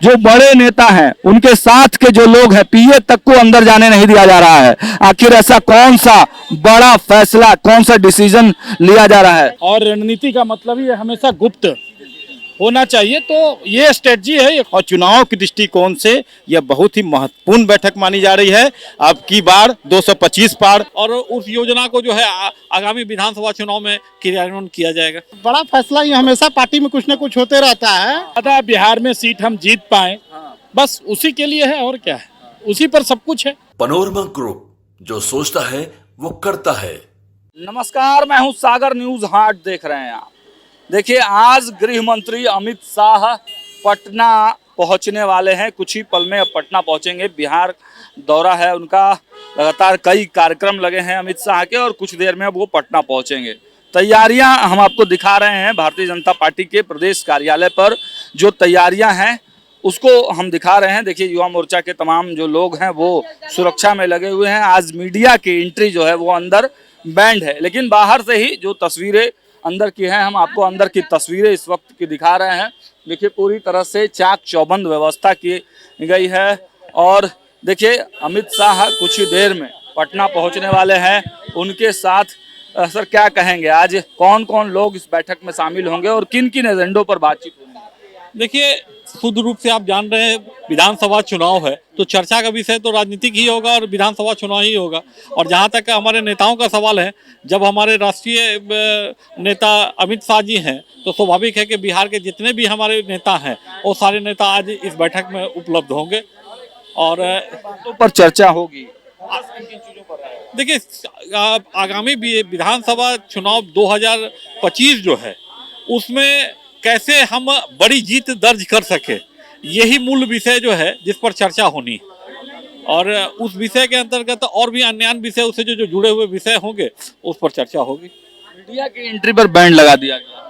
जो बड़े नेता हैं उनके साथ के जो लोग हैं पीए तक को अंदर जाने नहीं दिया जा रहा है। आखिर ऐसा कौन सा बड़ा फैसला, कौन सा डिसीजन लिया जा रहा है? और रणनीति का मतलब ही हमेशा गुप्त होना चाहिए, तो ये स्ट्रेटजी है। और चुनाव की दृष्टिकोण से यह बहुत ही महत्वपूर्ण बैठक मानी जा रही है। अब की बार 225 पार और उस योजना को जो है आगामी विधानसभा चुनाव में क्रियान्वयन किया जाएगा। बड़ा फैसला ये हमेशा पार्टी में कुछ न कुछ होते रहता है। अतः बिहार में सीट हम जीत पाए, बस उसी के लिए है और क्या है, उसी पर सब कुछ है। पनोरमा ग्रुप, जो सोचता है वो करता है। नमस्कार, मैं हूं सागर, न्यूज हाट देख रहे हैं आप। देखिए, आज गृह मंत्री अमित शाह पटना पहुंचने वाले हैं। कुछ ही पल में अब पटना पहुंचेंगे। बिहार दौरा है उनका, लगातार कई कार्यक्रम लगे हैं अमित शाह के और कुछ देर में अब वो पटना पहुंचेंगे। तैयारियां हम आपको दिखा रहे हैं भारतीय जनता पार्टी के प्रदेश कार्यालय पर जो तैयारियां हैं उसको हम दिखा रहे हैं। देखिए, युवा मोर्चा के तमाम जो लोग हैं वो सुरक्षा में लगे हुए हैं। आज मीडिया की एंट्री जो है वो अंदर बैंड है, लेकिन बाहर से ही जो तस्वीरें अंदर की हैं, हम आपको अंदर की तस्वीरें इस वक्त की दिखा रहे हैं। देखिए, पूरी तरह से चाक चौबंद व्यवस्था की गई है। और देखिए, अमित शाह कुछ ही देर में पटना पहुंचने वाले हैं। उनके साथ सर क्या कहेंगे, आज कौन कौन लोग इस बैठक में शामिल होंगे और किन किन एजेंडों पर बातचीत होगी? देखिए, शुद्ध रूप से आप जान रहे हैं विधानसभा चुनाव है, तो चर्चा का विषय तो राजनीतिक ही होगा और विधानसभा चुनाव ही होगा। और जहां तक हमारे नेताओं का सवाल है, जब हमारे राष्ट्रीय नेता अमित शाह जी हैं, तो स्वाभाविक है कि बिहार के जितने भी हमारे नेता हैं वो सारे नेता आज इस बैठक में उपलब्ध होंगे और बातों पर चर्चा होगी। देखिए, आगामी विधानसभा चुनाव 2025 जो है उसमें कैसे हम बड़ी जीत दर्ज कर सके, यही मूल विषय जो है जिस पर चर्चा होनी है। और उस विषय के अंतर्गत और भी अन्य विषय उससे जो जुड़े हुए विषय होंगे उस पर चर्चा होगी। मीडिया की एंट्री पर बैंड लगा दिया गया।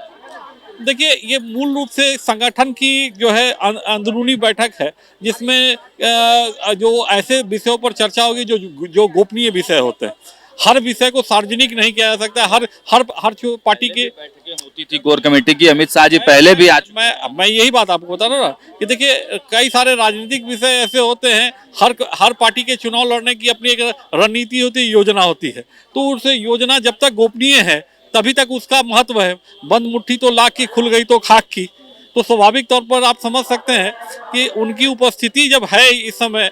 देखिए, ये मूल रूप से संगठन की जो है अंदरूनी बैठक है, जिसमें जो ऐसे विषयों पर चर्चा होगी जो गोपनीय विषय होते हैं। हर विषय को सार्वजनिक नहीं किया जा सकता। हर पार्टी की बैठकें होती थी कोर कमेटी की, अमित शाह जी पहले भी आज मैं यही बात आपको बता रहा ना कि देखिए, कई सारे राजनीतिक विषय ऐसे होते हैं, हर पार्टी के चुनाव लड़ने की अपनी एक रणनीति होती है, योजना होती है। तो उस योजना जब तक गोपनीय है तभी तक उसका महत्व है। बंद मुट्ठी तो लाख की, खुल गई तो खाक की। तो स्वाभाविक तौर पर आप समझ सकते हैं कि उनकी उपस्थिति जब है इस समय,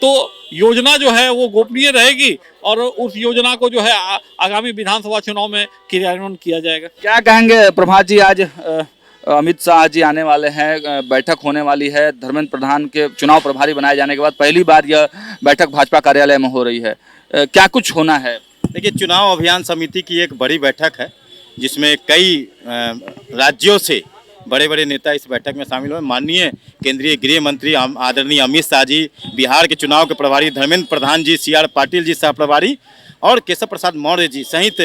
तो योजना जो है वो गोपनीय रहेगी और उस योजना को जो है आगामी विधानसभा चुनाव में क्रियान्वयन किया जाएगा। क्या कहेंगे प्रभात जी, आज अमित शाह जी आने वाले हैं, बैठक होने वाली है। धर्मेंद्र प्रधान के चुनाव प्रभारी बनाए जाने के बाद पहली बार यह बैठक भाजपा कार्यालय में हो रही है। क्या कुछ होना है? देखिए, चुनाव अभियान समिति की एक बड़ी बैठक है जिसमें कई राज्यों से बड़े बड़े नेता इस बैठक में शामिल हुए। माननीय केंद्रीय गृह मंत्री आदरणीय अमित शाह जी, बिहार के चुनाव के प्रभारी धर्मेंद्र प्रधान जी, सी आर पाटिल जी सह प्रभारी और केशव प्रसाद मौर्य जी सहित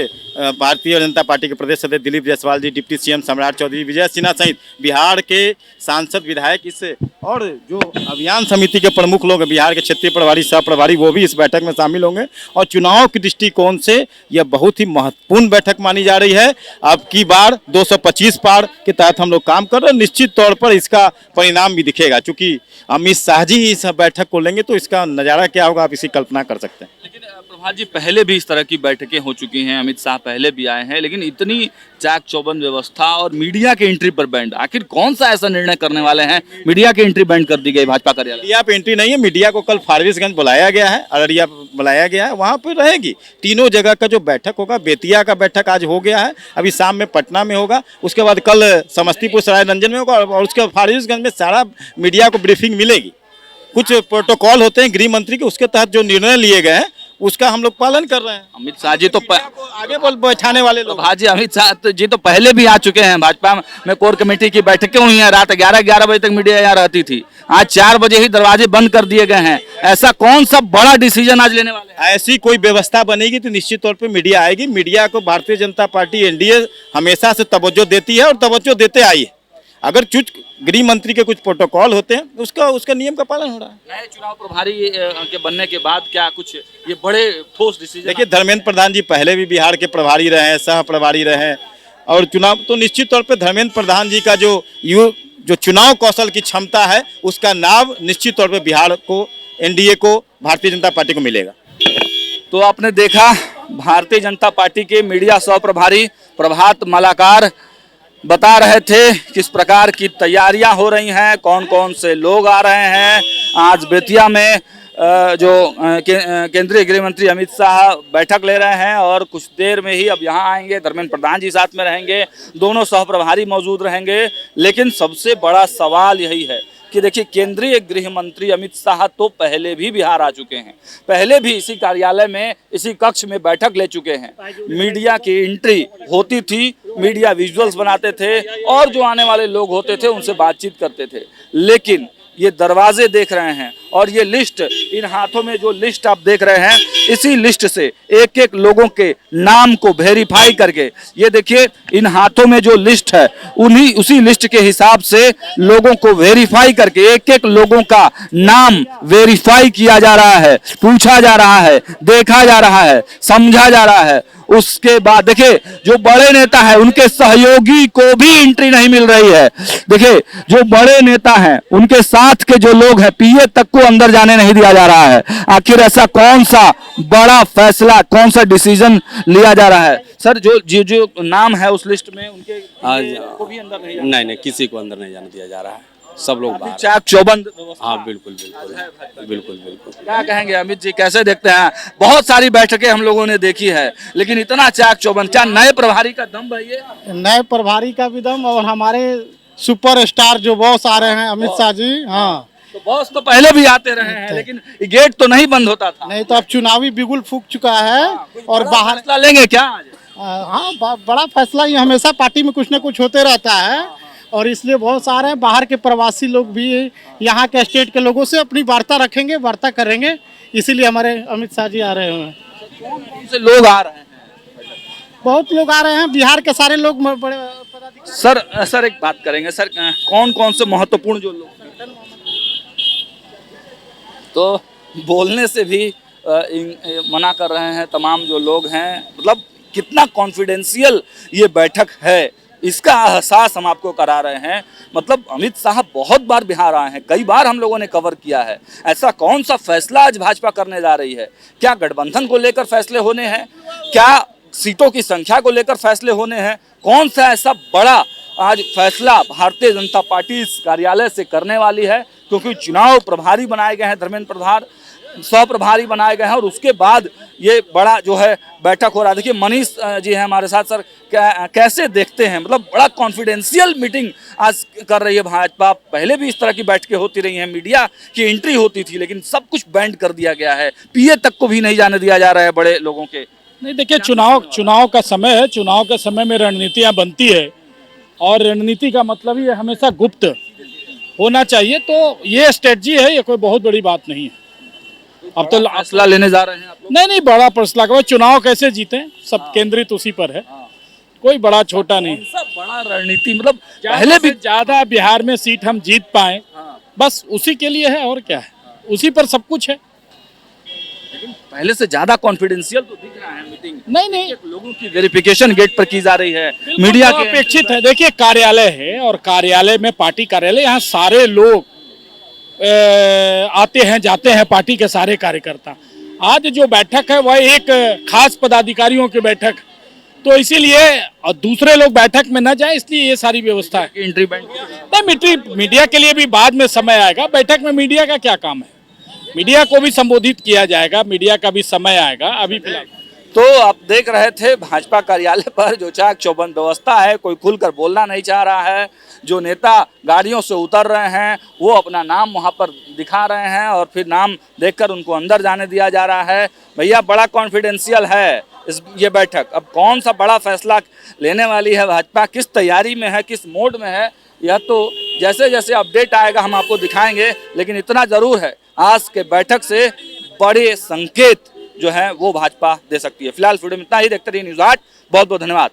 भारतीय जनता पार्टी के प्रदेश सदस्य दिलीप जायसवाल जी, डिप्टी सीएम सम्राट चौधरी, विजय सिन्हा सहित बिहार के सांसद विधायक इस और जो अभियान समिति के प्रमुख लोग, बिहार के क्षेत्रीय प्रभारी सह प्रभारी, वो भी इस बैठक में शामिल होंगे। और चुनाव की दृष्टिकोण से यह बहुत ही महत्वपूर्ण बैठक मानी जा रही है। अब की बार 225 पार के तहत हम लोग काम कर रहे हैं। निश्चित तौर पर इसका परिणाम भी दिखेगा। चूंकि अमित शाह जी इस बैठक को लेंगे तो इसका नज़ारा क्या होगा आप इसी कल्पना कर सकते हैं। लेकिन प्रभात जी, पहले भी इस तरह की बैठकें हो चुकी हैं, अमित शाह पहले भी आए हैं, लेकिन इतनी चाक चौबंद व्यवस्था और मीडिया के एंट्री पर बैंड, आखिर कौन सा ऐसा निर्णय करने वाले हैं? मीडिया की एंट्री बैंड कर दी गई भाजपा कार्यालय। मीडिया पे एंट्री नहीं है। मीडिया को कल फारबिसगंज बुलाया गया है, अररिया बुलाया गया है, वहाँ पर रहेगी। तीनों जगह का जो बैठक होगा, बेतिया का बैठक आज हो गया है, अभी शाम में पटना में होगा, उसके बाद कल समस्तीपुर सरायरंजन में होगा और उसके बाद फारबिसगंज में सारा मीडिया को ब्रीफिंग मिलेगी। कुछ प्रोटोकॉल होते हैं गृह मंत्री के, उसके तहत जो निर्णय लिए गए हैं उसका हम लोग पालन कर रहे हैं। अमित शाह जी तो आगे बैठाने वाले लोग। भाजी, अमित शाह जी तो पहले भी आ चुके हैं। भाजपा में कोर कमेटी की बैठकें हुई हैं, रात 11 बजे तक मीडिया यहाँ रहती थी। आज 4 बजे ही दरवाजे बंद कर दिए गए हैं। ऐसा कौन सा बड़ा डिसीजन आज लेने वाले हैं? ऐसी कोई व्यवस्था बनेगी तो निश्चित तौर पे मीडिया आएगी। मीडिया को भारतीय जनता पार्टी एनडीए हमेशा से तवज्जो देती है और तवज्जो देते आई है। अगर गृह मंत्री के कुछ प्रोटोकॉल होते हैं उसका नियम का पालन हो रहा है। नए चुनाव प्रभारी के बनने के बाद क्या कुछ ये बड़े ठोस डिसीजन? देखिए, धर्मेंद्र प्रधान जी पहले भी बिहार के प्रभारी रहे हैं, सह प्रभारी रहे हैं और चुनाव तो निश्चित तौर पे धर्मेंद्र प्रधान जी का जो जो चुनाव कौशल की क्षमता है उसका लाभ निश्चित तौर पे बिहार को, एनडीए को, भारतीय जनता पार्टी को मिलेगा। तो आपने देखा भारतीय जनता पार्टी के मीडिया सह प्रभारी प्रभात मालाकार बता रहे थे किस प्रकार की तैयारियां हो रही हैं, कौन कौन से लोग आ रहे हैं। आज बेतिया में जो केंद्रीय गृह मंत्री अमित शाह बैठक ले रहे हैं और कुछ देर में ही अब यहाँ आएंगे। धर्मेंद्र प्रधान जी साथ में रहेंगे, दोनों सह प्रभारी मौजूद रहेंगे। लेकिन सबसे बड़ा सवाल यही है कि देखिए, केंद्रीय गृह मंत्री अमित शाह तो पहले भी बिहार आ चुके हैं, पहले भी इसी कार्यालय में, इसी कक्ष में बैठक ले चुके हैं। मीडिया की एंट्री होती थी, मीडिया विजुअल्स बनाते थे और जो आने वाले लोग होते थे उनसे बातचीत करते थे। लेकिन ये दरवाजे देख रहे हैं और ये लिस्ट, इन हाथों में जो लिस्ट आप देख रहे हैं, इसी लिस्ट से एक एक लोगों के नाम को वेरीफाई करके, ये देखिए इन हाथों में जो लिस्ट है उसी लिस्ट के हिसाब से लोगों को वेरीफाई करके एक एक लोगों का नाम वेरीफाई किया जा रहा है, पूछा जा रहा है, देखा जा रहा है, समझा जा रहा है। उसके बाद देखिए जो बड़े नेता है उनके सहयोगी को भी एंट्री नहीं मिल रही है। देखिए जो बड़े नेता हैं उनके साथ के जो लोग हैं, पीए तक को अंदर जाने नहीं दिया जा रहा है। आखिर ऐसा कौन सा बड़ा फैसला, कौन सा डिसीजन लिया जा रहा है? सर जो नाम है उस लिस्ट में उनके को भी अंदर नहीं, किसी को अंदर नहीं जाने दिया जा रहा है, सब लोग बाहर। चाक चौबंद। हाँ बिल्कुल। क्या कहेंगे अमित जी, कैसे देखते हैं? बहुत सारी बैठकें हम लोगों ने देखी है, लेकिन इतना चाक चौबंद, क्या नए प्रभारी का दम है ये? नए प्रभारी का भी दम और हमारे सुपरस्टार जो बॉस आ रहे हैं अमित शाह जी। हाँ, तो बॉस तो पहले भी आते रहे हैं, लेकिन गेट तो नहीं बंद होता था। नहीं तो अब चुनावी बिगुल फूक चुका है और बाहर फैसला लेंगे क्या आज? हाँ, बड़ा फैसला ये हमेशा पार्टी में कुछ न कुछ होते रहता है और इसलिए बहुत सारे बाहर के प्रवासी लोग भी यहाँ के स्टेट के लोगों से अपनी वार्ता रखेंगे, वार्ता करेंगे, इसीलिए हमारे अमित शाह जी आ रहे हैं। कौन कौन से लोग आ रहे हैं? बहुत लोग आ रहे हैं, बिहार के सारे लोग बड़े पदाधिकारी। सर एक बात करेंगे सर, कौन कौन से महत्वपूर्ण जो लोग हैं? तो बोलने से भी मना कर रहे हैं तमाम जो लोग हैं। मतलब कितना कॉन्फिडेंशियल ये बैठक है, इसका एहसास हम आपको करा रहे हैं। मतलब अमित शाह बहुत बार बिहार आए हैं, कई बार हम लोगों ने कवर किया है। ऐसा कौन सा फैसला आज भाजपा करने जा रही है? क्या गठबंधन को लेकर फैसले होने हैं? क्या सीटों की संख्या को लेकर फैसले होने हैं? कौन सा ऐसा बड़ा आज फैसला भारतीय जनता पार्टी इस कार्यालय से करने वाली है? क्योंकि चुनाव प्रभारी बनाए गए हैं, धर्मेंद्र प्रधान सह प्रभारी बनाए गए हैं और उसके बाद ये बड़ा जो है बैठक हो रहा है। देखिए मनीष जी हैं हमारे साथ। सर कैसे देखते हैं? मतलब बड़ा कॉन्फिडेंशियल मीटिंग आज कर रही है भाजपा। पहले भी इस तरह की बैठकें होती रही हैं, मीडिया की एंट्री होती थी, लेकिन सब कुछ बैंड कर दिया गया है, पीए तक को भी नहीं जाने दिया जा रहा है बड़े लोगों के। नहीं देखिए, चुनाव का समय है, चुनाव के समय में रणनीतियाँ बनती है और रणनीति का मतलब ही हमेशा गुप्त होना चाहिए। तो ये स्ट्रेटजी है, ये कोई बहुत बड़ी बात नहीं है। अब तो फैसला लेने जा रहे हैं आप लोग? नहीं, बड़ा फैसला का चुनाव कैसे जीते, सब केंद्रित उसी पर है, कोई बड़ा छोटा नहीं। सब बड़ा रणनीति, मतलब पहले भी ज्यादा बिहार में सीट हम जीत पाए, बस उसी के लिए है और क्या है, उसी पर सब कुछ है। पहले से ज्यादा कॉन्फिडेंशियल तो दिख रहा है मीटिंग। नहीं, लोगों की वेरिफिकेशन गेट पर की जा रही है, मीडिया के अपेक्षित है। देखिए कार्यालय है और कार्यालय में पार्टी कार्यालय, यहाँ सारे लोग आते हैं जाते हैं, पार्टी के सारे कार्यकर्ता। आज जो बैठक है वह एक खास पदाधिकारियों की बैठक, तो इसीलिए दूसरे लोग बैठक में न जाए, इसलिए ये सारी व्यवस्था है। एंट्री बैंड नहीं, मीडिया के लिए भी बाद में समय आएगा। बैठक में मीडिया का क्या काम है? मीडिया को भी संबोधित किया जाएगा, मीडिया का भी समय आएगा। अभी फिलहाल तो आप देख रहे थे भाजपा कार्यालय पर जो चाक चौबंद व्यवस्था है, कोई खुलकर बोलना नहीं चाह रहा है। जो नेता गाड़ियों से उतर रहे हैं वो अपना नाम वहां पर दिखा रहे हैं और फिर नाम देखकर उनको अंदर जाने दिया जा रहा है। भैया बड़ा कॉन्फिडेंशियल है ये बैठक। अब कौन सा बड़ा फैसला लेने वाली है भाजपा, किस तैयारी में है, किस मोड में है, यह तो जैसे जैसे अपडेट आएगा हम आपको दिखाएंगे। लेकिन इतना जरूर है, आज के बैठक से बड़े संकेत जो है वो भाजपा दे सकती है। फिलहाल वीडियो में इतना ही। देखते रहिए न्यूज़ 8। बहुत बहुत धन्यवाद।